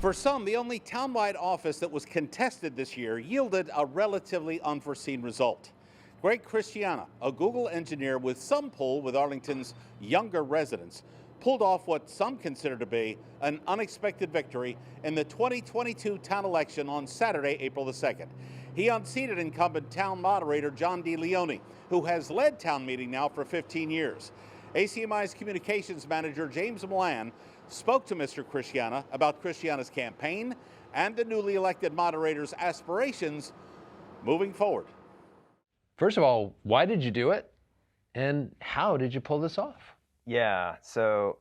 For some, the only townwide office that was contested this year yielded a relatively unforeseen result. Greg Christiana, a Google engineer with some pull with Arlington's younger residents, pulled off what some consider to be an unexpected victory in the 2022 town election on Saturday, April the 2nd. He unseated incumbent town moderator John Leone, who has led town meeting now for 15 years. ACMi's communications manager James Milan spoke to Mr. Christiana about Christiana's campaign and the newly elected moderator's aspirations moving forward. First of all, why did you do it? And how did you pull this off? Yeah, so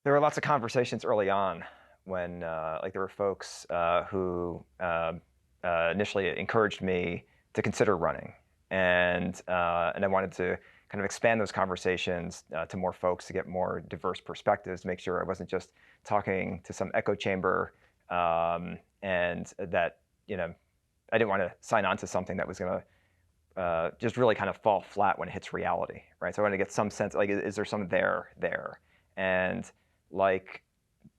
there were lots of conversations early on when there were folks who initially encouraged me to consider running. And I wanted to kind of expand those conversations to more folks, to get more diverse perspectives, to make sure I wasn't just talking to some echo chamber, and that, I didn't want to sign on to something that was going to just really kind of fall flat when it hits reality, right? So I wanted to get some sense, is there something there? And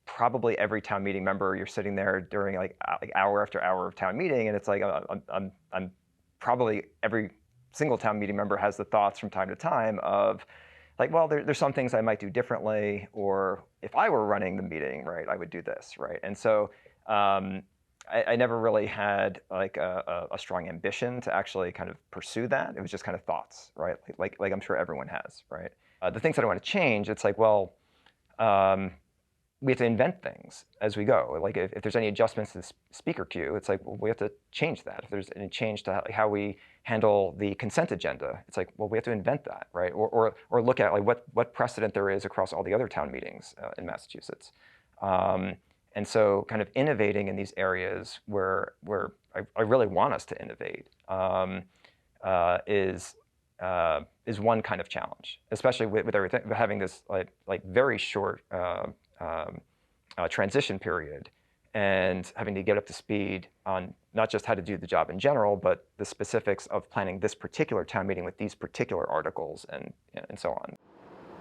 probably every town meeting member, you're sitting there during like hour after hour of town meeting, and it's like I'm probably every single town meeting member has the thoughts from time to time of well, there's some things I might do differently, or if I were running the meeting, right, I would do this, right? And so I never really had a strong ambition to actually kind of pursue that. It was just kind of thoughts, right? Like I'm sure everyone has, right? The things that I want to change, it's we have to invent things as we go. If there's any adjustments to the speaker queue, it's we have to change that. If there's any change to how we handle the consent agenda, it's we have to invent that, right? Or look at what precedent there is across all the other town meetings in Massachusetts. And so kind of innovating in these areas where I really want us to innovate is one kind of challenge, especially with everything, having this very short transition period and having to get up to speed on not just how to do the job in general, but the specifics of planning this particular town meeting with these particular articles and so on.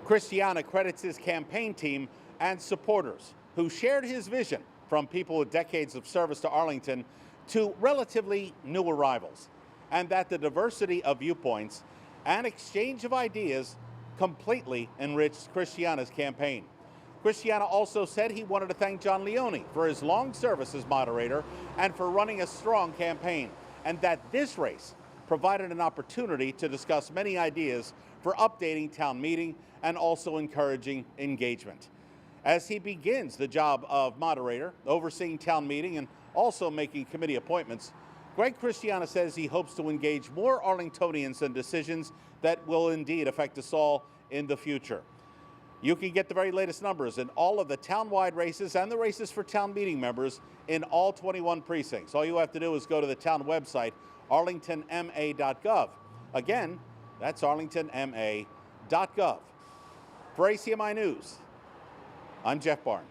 Christiana credits his campaign team and supporters who shared his vision, from people with decades of service to Arlington to relatively new arrivals, and that the diversity of viewpoints and exchange of ideas completely enriched Christiana's campaign. Christiana also said he wanted to thank John Leone for his long service as moderator and for running a strong campaign, and that this race provided an opportunity to discuss many ideas for updating town meeting and also encouraging engagement. As he begins the job of moderator, overseeing town meeting and also making committee appointments, Greg Christiana says he hopes to engage more Arlingtonians in decisions that will indeed affect us all in the future. You can get the very latest numbers in all of the town-wide races and the races for town meeting members in all 21 precincts. All you have to do is go to the town website, arlingtonma.gov. Again, that's arlingtonma.gov. For ACMi News, I'm Jeff Barnes.